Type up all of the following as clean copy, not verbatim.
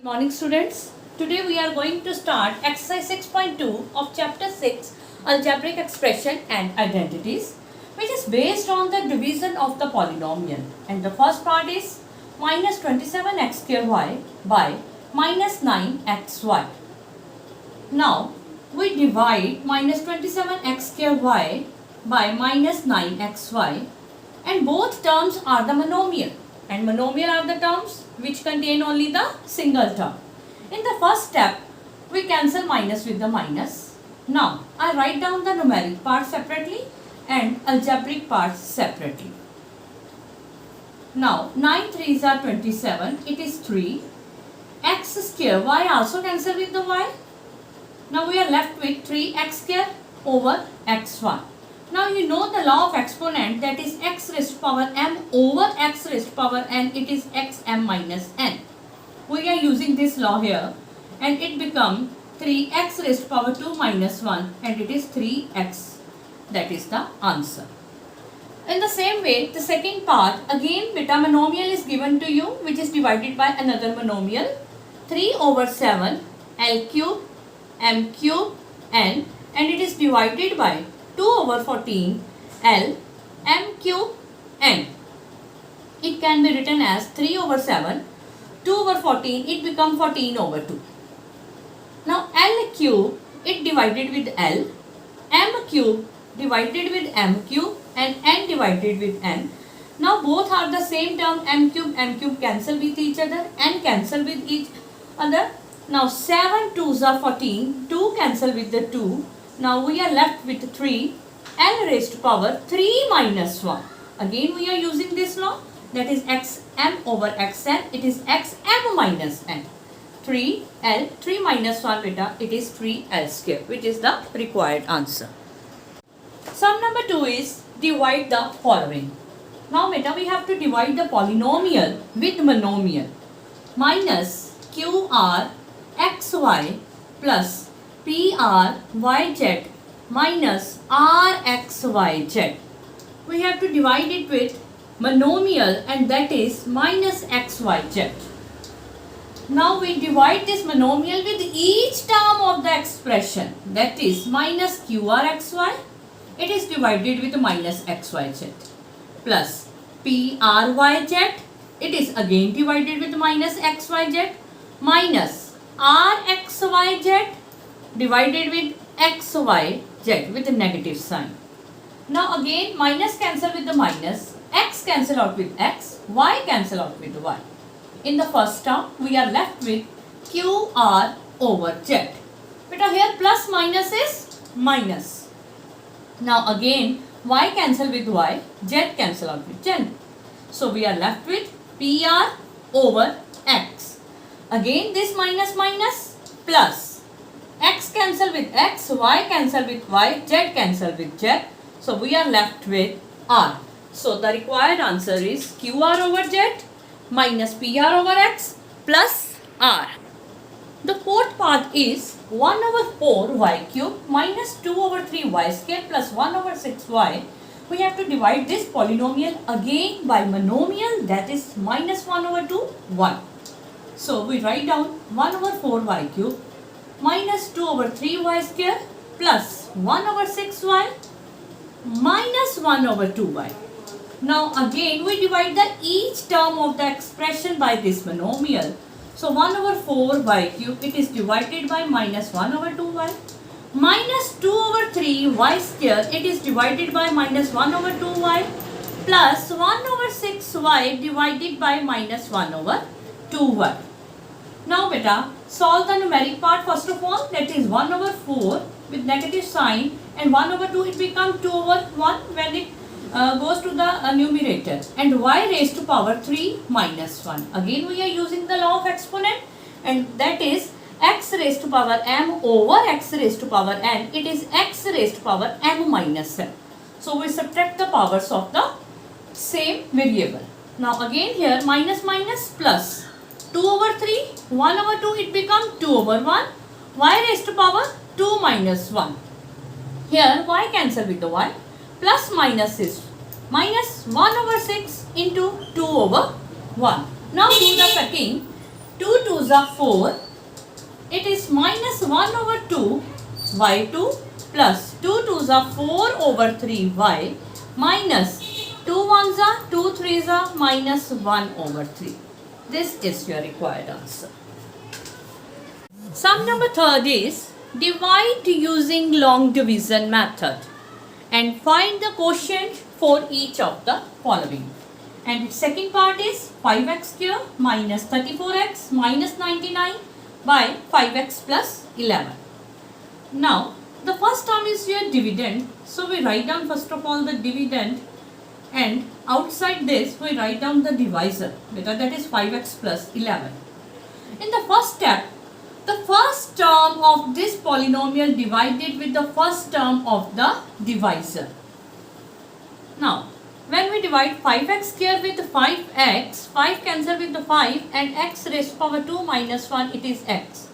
Morning students. Today we are going to start exercise 6.2 of chapter 6 algebraic expression and identities, which is based on the division of the polynomial, and the first part is minus 27x square y by minus 9xy. Now we divide minus 27x square y by minus 9xy, and both terms are the monomial, and monomial are the terms which contain only the single term. In the first step, we cancel minus with the minus. Now, I write down the numeric part separately and algebraic parts separately. Now, 9 3s are 27, it is 3. X square, y also cancel with the y. Now, we are left with 3x square over x1. Now you know the law of exponent, that is x raised to power m over x raised to power n, it is xm minus n. We are using this law here and it becomes 3x raised to power 2 minus 1 and it is 3x. That is the answer. In the same way, the second part, again beta monomial is given to you, which is divided by another monomial, 3 over 7 L cube m cube n, and it is divided by 2 over 14 L m cube n. It can be written as 3 over 7, 2 over 14, it becomes 14 over 2. Now L cube, it divided with L, m cube divided with m cube, and n divided with n. Now both are the same term, m cube cancel with each other, n cancel with each other. Now 7 2s are 14, 2 cancel with the 2. Now we are left with 3, L raised to power 3 minus 1. Again we are using this law, that is xm over xn, it is xm minus n. 3L, 3 minus 1 beta, it is 3L square, which is the required answer. Sum number 2 is divide the following. Now beta, we have to divide the polynomial with monomial. Minus QR xy plus PR yz minus RXYZ. We have to divide it with monomial, and that is minus XYZ. Now we divide this monomial with each term of the expression, that is minus QRXY. It is divided with minus XYZ plus PRYZ. It is again divided with minus XYZ minus RXYZ divided with XYZ with a negative sign. Now again minus cancel with the minus, x cancel out with x, y cancel out with y. In the first term we are left with QR over Z. Beta, here plus minus is minus. Now again y cancel with y, z cancel out with z. So we are left with PR over x. Again this minus minus plus. X cancel with x, y cancel with y, z cancel with z. So we are left with r. So the required answer is QR over z minus PR over x plus r. The fourth part is 1 over 4 y cube minus 2 over 3 y square plus 1 over 6 y. We have to divide this polynomial again by monomial, that is minus 1 over 2, 1. So we write down 1 over 4 y cube minus 2 over 3 y square plus 1 over 6 y minus 1 over 2 y. Now again we divide the each term of the expression by this monomial. So 1 over 4 y cube, it is divided by minus 1 over 2 y. Minus 2 over 3 y square, it is divided by minus 1 over 2 y plus 1 over 6 y divided by minus 1 over 2 y. Now beta, solve the numeric part first of all, that is 1 over 4 with negative sign, and 1 over 2 it becomes 2 over 1 when it goes to the numerator, and y raised to power 3 minus 1. Again we are using the law of exponent, and that is x raised to power m over x raised to power n, it is x raised to power m minus n. So we subtract the powers of the same variable. Now again here minus minus plus 2 over 3, 1 over 2 it becomes 2 over 1, y raised to power 2 minus 1. Here y cancel with the y, plus minus is minus 1 over 6 into 2 over 1. Now do the cutting. 2 2s are 4. It is minus 1 over 2 y2 plus 2 2s are 4 over 3 y minus 2 1s are 2 3s are minus 1 over 3. This is your required answer. Sum number third is divide using long division method and find the quotient for each of the following. And second part is 5x square minus 34x minus 99 by 5x plus 11. Now the first term is your dividend. So we write down first of all the dividend, and outside this we write down the divisor, because that is 5x plus 11. In the first step, the first term of this polynomial divided with the first term of the divisor. Now, when we divide 5x square with 5x, 5 cancel with the 5 and x raised to power 2 minus 1, it is x.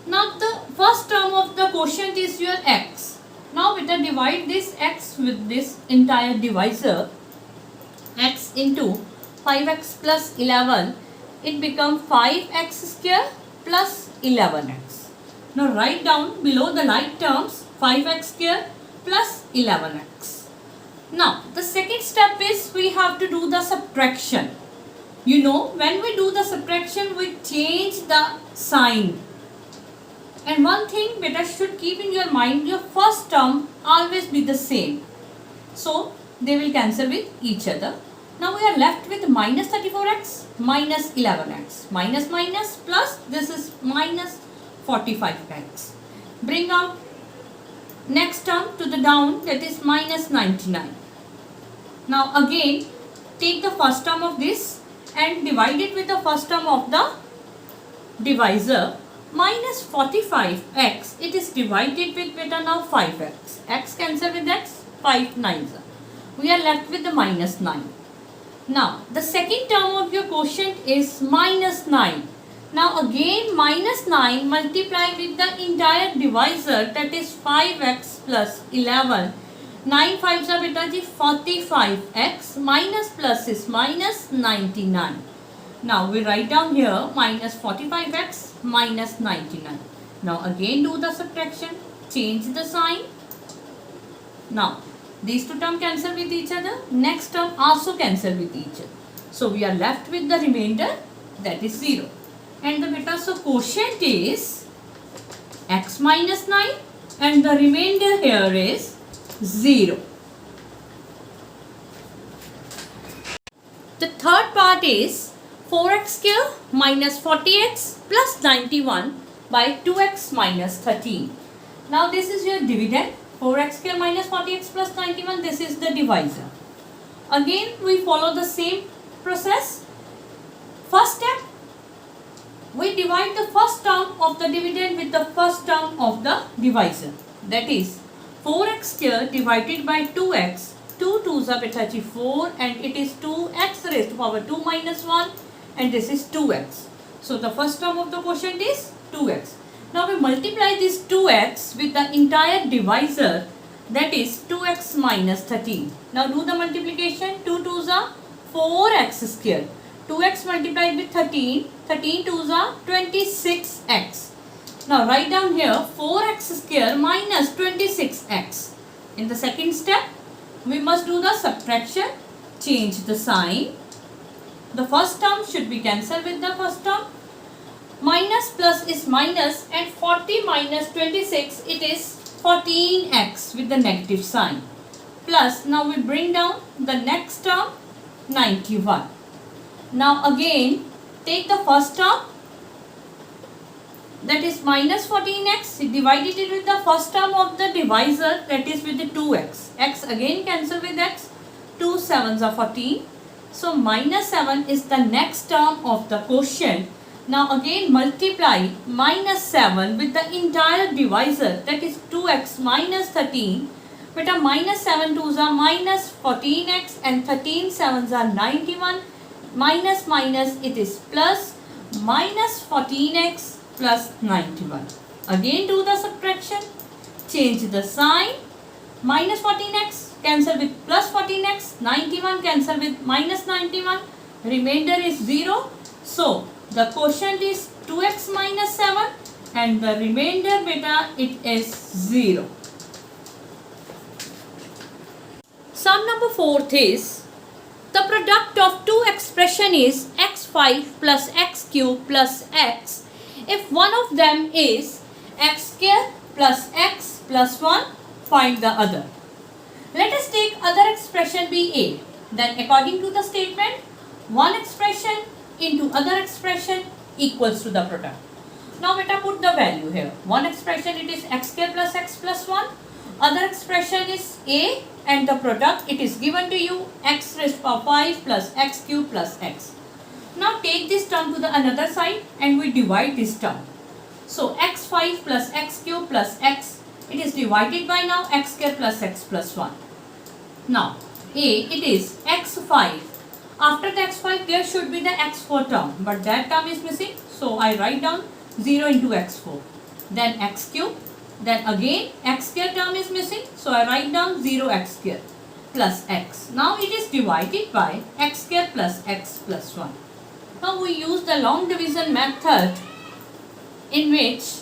Now, the first term of the quotient is your x. Now, we can divide this x with this entire divisor, x into 5x plus 11, it becomes 5x square plus 11x. Now write down below the like terms 5x square plus 11x. Now the second step is we have to do the subtraction. You know, when we do the subtraction, we change the sign. And one thing better should keep in your mind, your first term always be the same. So they will cancel with each other. Now we are left with minus 34x minus 11x. Minus minus plus, this is minus 45x. Bring out next term to the down, that is minus 99. Now again take the first term of this and divide it with the first term of the divisor. Minus 45x, it is divided with beta now 5x. X cancel with x, 5 9s. We are left with the minus 9. Now, the second term of your quotient is minus 9. Now, again minus 9 multiply with the entire divisor, that is 5x plus 11. 9 5s are beta 45x, minus plus is minus 99. Now, we write down here minus 45x minus 99. Now, again do the subtraction, change the sign. Now, these two terms cancel with each other. Next term also cancel with each other. So we are left with the remainder, that is 0. And the beta, so quotient is x minus 9 and the remainder here is 0. The third part is 4x square minus 40x plus 91 by 2x minus 13. Now this is your dividend. 4x square minus 40x plus 91, this is the divisor. Again we follow the same process. First step, we divide the first term of the dividend with the first term of the divisor. That is 4x square divided by 2x. 2 2s are 34 and it is 2x raised to power 2 minus 1 and this is 2x. So the first term of the quotient is 2x. Now we multiply this 2x with the entire divisor, that is 2x minus 13. Now do the multiplication. 2 2s are 4x square. 2x multiplied with 13. 13 2s are 26x. Now write down here 4x square minus 26x. In the second step, we must do the subtraction. Change the sign. The first term should be cancelled with the first term. Minus plus is minus and 40 minus 26, it is 14x with the negative sign. Plus, now we bring down the next term, 91. Now again, take the first term, that is minus 14x, divided it with the first term of the divisor, that is with the 2x. X again cancel with x, 2 7s are 14. So minus 7 is the next term of the quotient. Now again multiply minus 7 with the entire divisor, that is 2x minus 13. But a minus 7 2s are minus 14x and 13 7s are 91. Minus minus, it is plus, minus 14x plus 91. Again do the subtraction, change the sign. Minus 14x cancel with plus 14x, 91 cancel with minus 91, remainder is 0. So The quotient is 2x minus 7 and the remainder beta it is 0. Sum number 4th is the product of two expression is x5 plus x cube plus x if one of them is x square plus x plus 1, find the other. Let us take other expression be a. Then according to the statement, one expression into other expression equals to the product. Now beta put the value here. One expression it is x square plus x plus 1. Other expression is a and the product it is given to you x raised to power 5 plus x cube plus x. Now take this term to the another side and we divide this term. So x5 plus x cube plus x, it is divided by now x square plus x plus 1. Now a it is x5. After the x5 there should be the x4 term, but that term is missing. So I write down 0 into x4. Then x cube. Then again x square term is missing. So I write down 0 x square plus x. Now it is divided by x square plus x plus 1. Now we use the long division method in which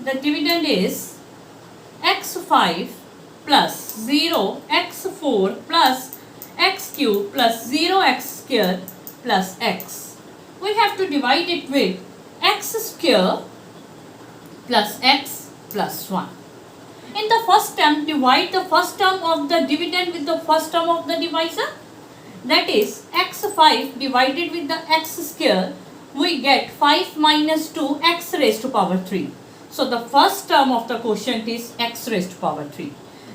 the dividend is x5 plus 0 x4 plus x cube plus 0 x square plus x. We have to divide it with x square plus x plus 1. In the first term, divide the first term of the dividend with the first term of the divisor. That is x5 divided with the x square, we get 5 minus 2 x raised to power 3. So the first term of the quotient is x raised to power 3.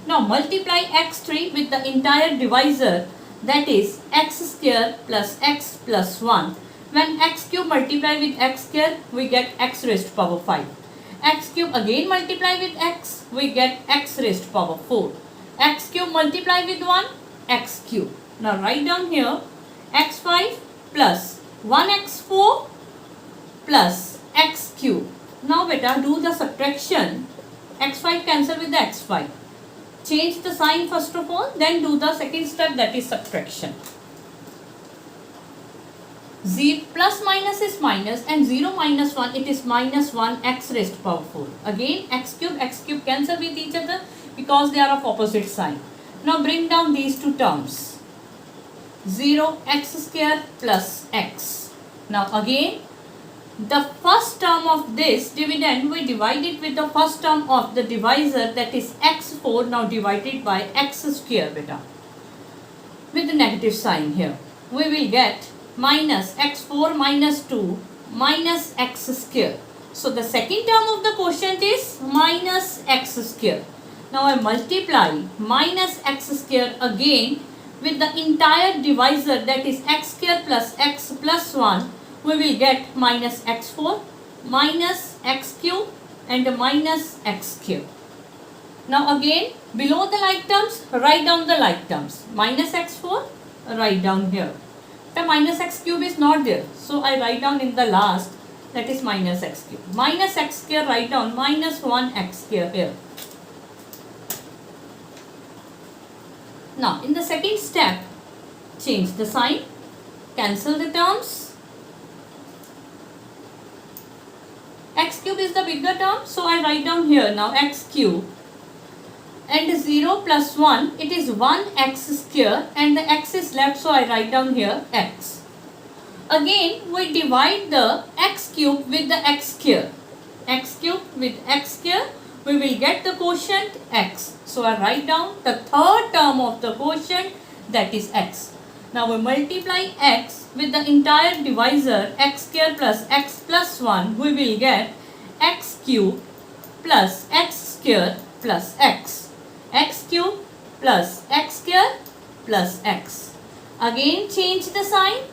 Now multiply x3 with the entire divisor, that is x square plus x plus 1. When x cube multiply with x square, we get x raised to power 5. X cube again multiply with x, we get x raised to power 4. X cube multiply with 1, x cube. Now write down here x5 plus 1x4 plus x cube. Now beta do the subtraction. x5 cancel with the x5. Change the sign first of all, then do the second step, that is subtraction. Plus minus is minus and 0 minus 1 it is minus 1 x raised to power 4. Again x cube cancel with each other because they are of opposite sign. Now bring down these two terms. 0 x square plus x. Now again the first term of this dividend we divide it with the first term of the divisor, that is x4, now divided by x square beta. With the negative sign here, we will get minus x4 minus 2 minus x square. So the second term of the quotient is minus x square. Now I multiply minus x square again with the entire divisor, that is x square plus x plus 1. We will get minus x4 minus x cube and minus x cube. Now again below the like terms, write down the like terms. Minus x4, write down here. The minus x cube is not there, so I write down in the last, that is minus x cube. Minus x square, write down minus 1 x square here. Now in the second step, change the sign, cancel the terms. X cube is the bigger term, so I write down here now x cube and 0 plus 1, it is 1 x square and the x is left, so I write down here x. Again we divide the x cube with the x square. X cube with x square, we will get the quotient x. So I write down the third term of the quotient, that is x. Now we multiply x with the entire divisor, x square plus x plus 1, we will get x cube plus x square plus x. X cube plus x square plus x. Again change the sign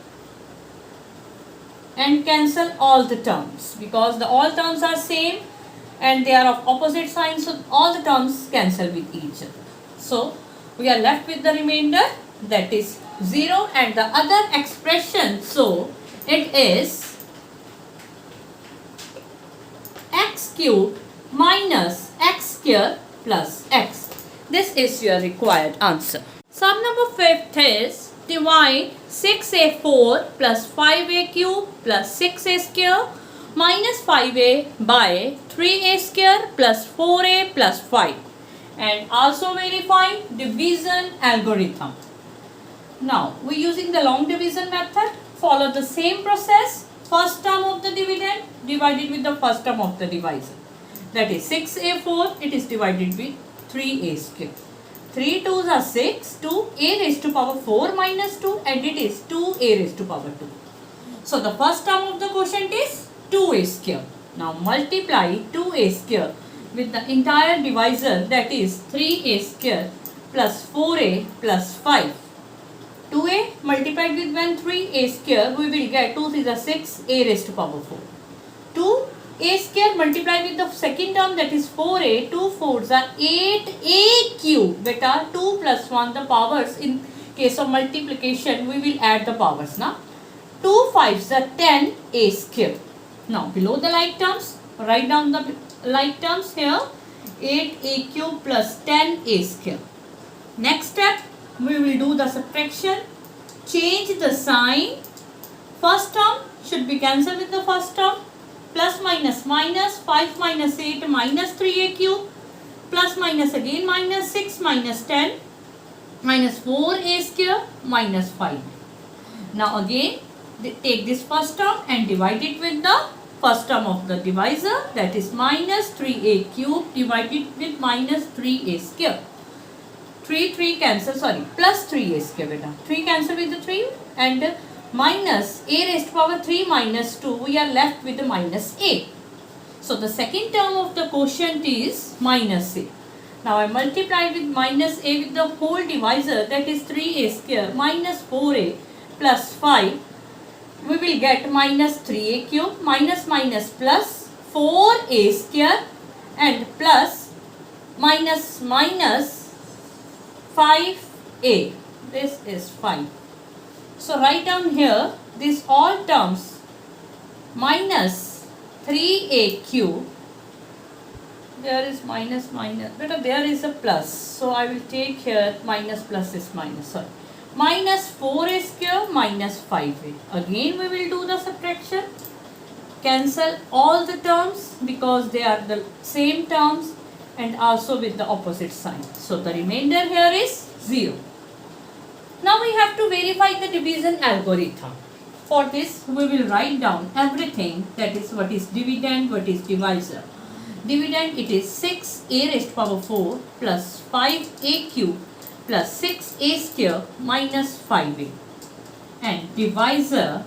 and cancel all the terms because all terms are same and they are of opposite signs, so all the terms cancel with each other. So we are left with the remainder, that is 0 and the other expression, so it is x cube minus x square plus x. This is your required answer. Sum number 5th is divide 6a4 plus 5a cube plus 6a square minus 5a by 3a square plus 4a plus 5. And also verify division algorithm. Now, we using the long division method. Follow the same process. First term of the dividend divided with the first term of the divisor. That is 6a4, it is divided with 3a square. 3 2s are 6, 2a raised to power 4 minus 2 and it is 2a raised to power 2. So, the first term of the quotient is 2a square. Now, multiply 2a square with the entire divisor, that is 3a square plus 4a plus 5. 2a multiplied with 3a square, we will get 2 3 is 6, a raised to power 4. 2a square multiplied with the second term, that is 4a, 2 4s are 8a cube. Beta 2 plus 1, the powers in case of multiplication, we will add the powers now. 2 5s are 10a square. Now below the like terms, write down the like terms here, 8a cube plus 10a square. Next step, we will do the subtraction. Change the sign. First term should be cancelled with the first term. Plus minus minus, 5 minus 8 minus 3a cube. Plus minus again minus 6 minus 10 minus 4a square minus 5. Now again take this first term and divide it with the first term of the divisor, that is minus 3a cube divided with minus 3a square. 3 cancel, plus 3a square beta. 3 cancel with the 3 and minus a raised to power 3 minus 2, we are left with the minus a. So the second term of the quotient is minus a. Now I multiplied with minus a with the whole divisor, that is 3a square minus 4a plus 5. We will get minus 3a cube minus minus plus 4a square and plus minus minus 5a. This is 5. So write down here these all terms, minus 3a cube. There is minus minus, but there is a plus. So I will take here minus plus is minus. Minus 4a square minus 5a. Again we will do the subtraction. Cancel all the terms because they are the same terms and also with the opposite sign. So the remainder here is 0. Now we have to verify the division algorithm. For this we will write down everything, that is what is dividend, what is divisor. Dividend, it is 6a raised to power 4 plus 5a cube plus 6a square minus 5a. And divisor,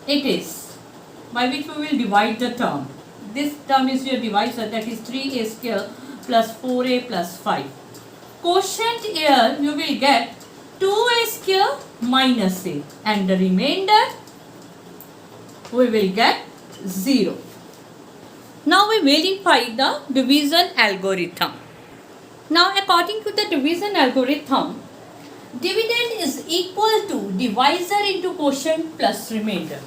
it is by which we will divide the term. This term is your divisor, that is 3a square plus 4a plus 5. Quotient here you will get 2a square minus a and the remainder we will get 0. Now we verify the division algorithm. Now according to the division algorithm, dividend is equal to divisor into quotient plus remainder.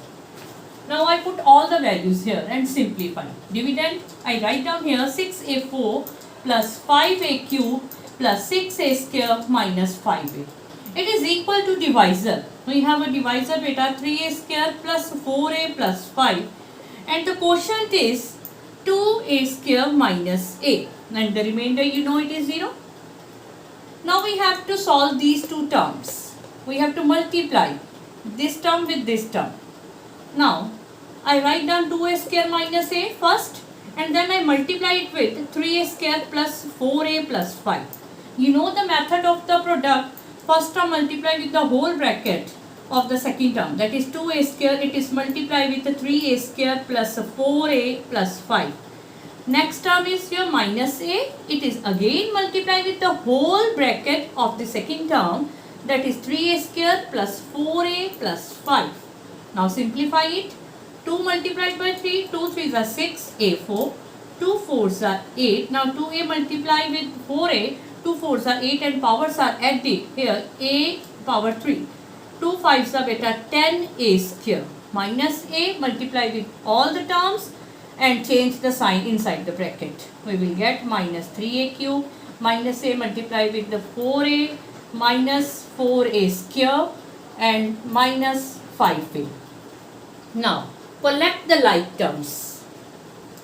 Now I put all the values here and simplify. Dividend, I write down here 6a4 plus 5a cube plus 6a square minus 5a. It is equal to divisor. We have a divisor beta 3a square plus 4a plus 5 and the quotient is 2a square minus a and the remainder you know it is 0. Now we have to solve these two terms. We have to multiply this term with this term. Now I write down 2a square minus a first and then I multiply it with 3a square plus 4a plus 5. You know the method of the product. First term multiply with the whole bracket of the second term, that is 2a square, it is multiplied with the 3a square plus 4a plus 5. Next term is your minus a, it is again multiplied with the whole bracket of the second term, that is 3a square plus 4a plus 5. Now simplify it. 2 multiplied by 3, 2 3s are 6, a4, 2 4s are 8. Now 2a multiplied with 4a, 2 4s are 8 and powers are added here, a power 3. 2 5s are beta 10a square minus a multiplied with all the terms and change the sign inside the bracket. We will get minus 3a cube minus a multiplied with the 4a minus 4a square and minus 5a. Now collect the like terms.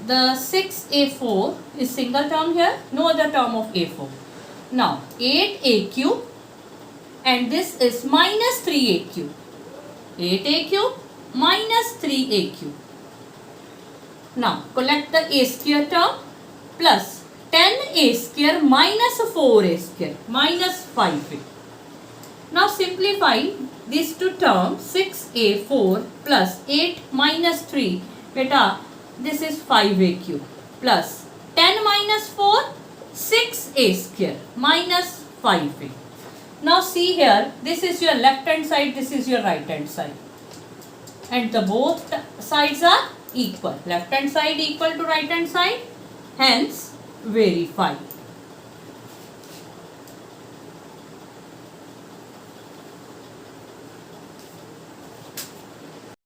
The 6a4 is single term here, no other term of a4. Now 8a cube and this is minus 3a cube. 8a cube minus 3a cube. Now collect the a square term plus 10a square minus 4a square minus 5a. Now simplify these two terms, 6a4 plus 8 minus 3. Beta, this is 5a cube plus 10 minus 4, 6a square minus 5a. Now see here, this is your left hand side, this is your right hand side. And the both sides are equal. Left hand side equal to right hand side. Hence, verify.